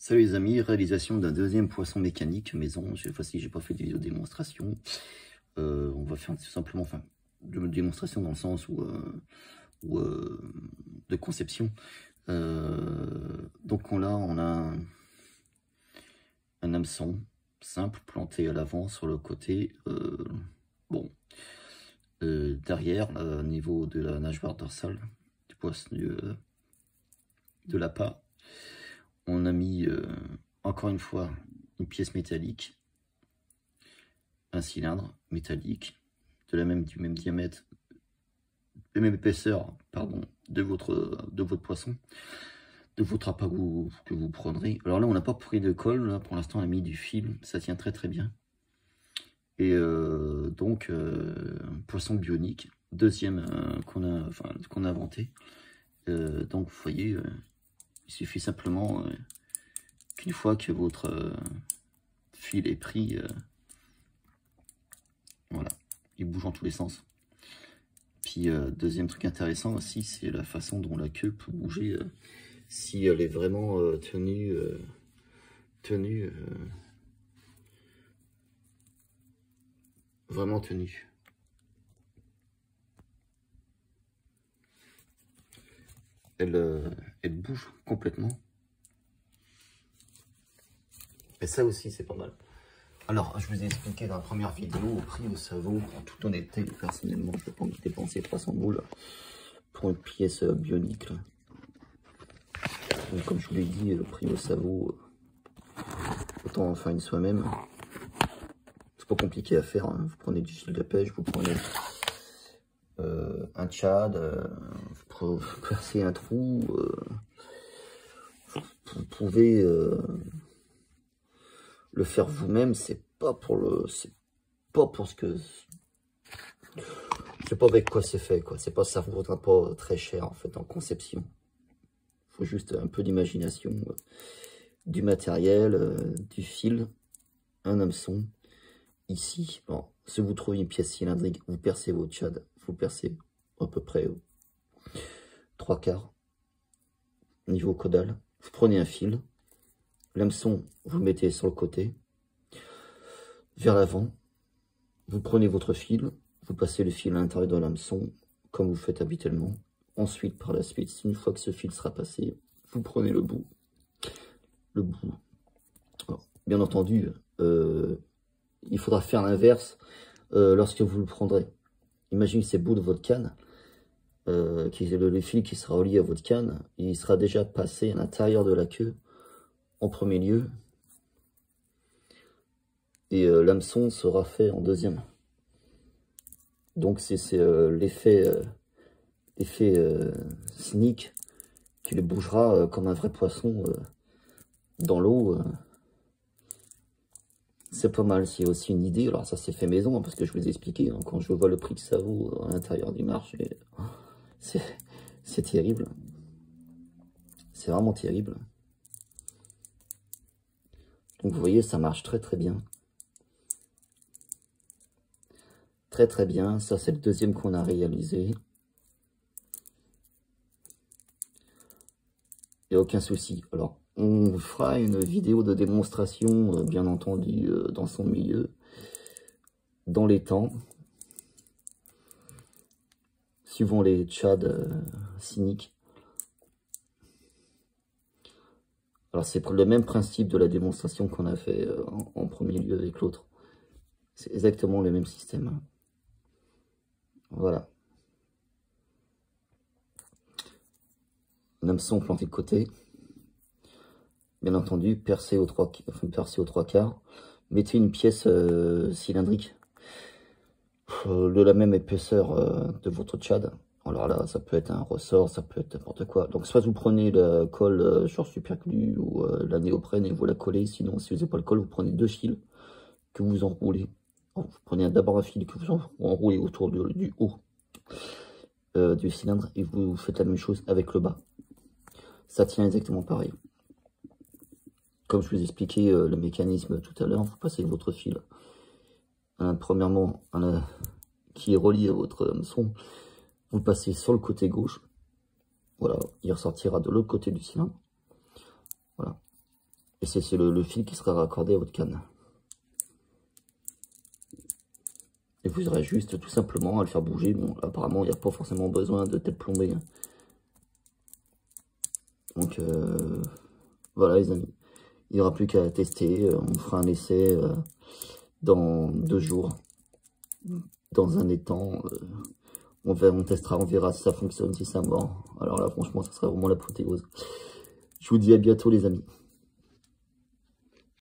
Salut les amis, réalisation d'un deuxième poisson mécanique maison. Cette fois-ci, j'ai pas fait de vidéo démonstration. On va faire tout simplement, de démonstration dans le sens de conception. Donc on a un hameçon simple planté à l'avant sur le côté. Derrière, au niveau de la nageoire dorsale du poisson de l'appât, on a mis encore une fois une pièce métallique, un cylindre métallique du même diamètre, de même épaisseur, pardon, de votre poisson, de votre appât que vous prendrez. Alors là, on n'a pas pris de colle, là, pour l'instant, on a mis du fil, ça tient très très bien. Et donc, poisson bionique, deuxième qu'on a inventé. Donc, vous voyez, il suffit simplement qu'une fois que votre fil est pris, voilà, il bouge en tous les sens. Puis deuxième truc intéressant aussi, c'est la façon dont la queue peut bouger si elle est vraiment tenue, vraiment tenue. Elle bouge complètement. Et ça aussi, c'est pas mal. Alors, je vous ai expliqué dans la première vidéo, au prix au savon, en toute honnêteté, personnellement, je ne vais pas me dépenser 300 boules pour une pièce bionique. Donc, comme je vous l'ai dit, le prix au savon, autant en faire une soi-même. C'est pas compliqué à faire, hein. Vous prenez du fil de pêche, vous prenez un tchad, vous percez un trou, vous pouvez le faire vous-même. C'est pas pour ce que, c'est pas avec quoi c'est fait, quoi. C'est pas, ça vous vaudra pas très cher en fait en conception. Faut juste un peu d'imagination, du matériel, du fil, un hameçon. Ici, bon, si vous trouvez une pièce cylindrique, vous percez votre tchad, vous percez à peu près 3/4 niveau caudal. Vous prenez un fil, l'hameçon, vous le mettez sur le côté, vers l'avant. Vous prenez votre fil, vous passez le fil à l'intérieur de l'hameçon, comme vous faites habituellement. Ensuite, par la suite, une fois que ce fil sera passé, vous prenez le bout. Alors, bien entendu, il faudra faire l'inverse lorsque vous le prendrez. Imaginez c'est le bout de votre canne, le fil qui sera relié à votre canne, il sera déjà passé à l'intérieur de la queue en premier lieu, et l'hameçon sera fait en deuxième. Donc c'est l'effet sneak qui le bougera comme un vrai poisson dans l'eau. C'est pas mal, c'est aussi une idée. Alors ça c'est fait maison, hein, parce que je vous ai expliqué, hein, quand je vois le prix que ça vaut à l'intérieur du marché, c'est terrible. C'est vraiment terrible. Donc vous voyez, ça marche très très bien. Très très bien, ça c'est le deuxième qu'on a réalisé. Il n'y a aucun souci. Alors, on fera une vidéo de démonstration, bien entendu, dans son milieu, dans les temps, suivant les tchads cyniques. Alors, c'est le même principe de la démonstration qu'on a fait en premier lieu avec l'autre. C'est exactement le même système. Voilà. L'hameçon planté de côté. Bien entendu, percé aux 3/4. Mettez une pièce cylindrique de la même épaisseur de votre tchad. Alors là, ça peut être un ressort, ça peut être n'importe quoi. Donc soit vous prenez la colle sur superglue ou la néoprène et vous la collez. Sinon, si vous n'avez pas le colle, vous prenez deux fils que vous enroulez. Vous prenez d'abord un fil que vous enroulez autour du haut du cylindre et vous faites la même chose avec le bas. Ça tient exactement pareil. Comme je vous ai expliqué le mécanisme tout à l'heure, vous passez votre fil, premièrement, qui est relié à votre hameçon, vous passez sur le côté gauche, voilà, il ressortira de l'autre côté du cylindre, voilà, Et c'est le fil qui sera raccordé à votre canne. Et vous aurez juste tout simplement à le faire bouger. Bon, apparemment, il n'y a pas forcément besoin de tête plombée. Donc, voilà les amis. Il n'y aura plus qu'à tester. On fera un essai dans 2 jours. Dans un étang. On testera, on verra si ça fonctionne, si ça mord. Alors là, franchement, ça sera vraiment l'apothéose. Je vous dis à bientôt les amis.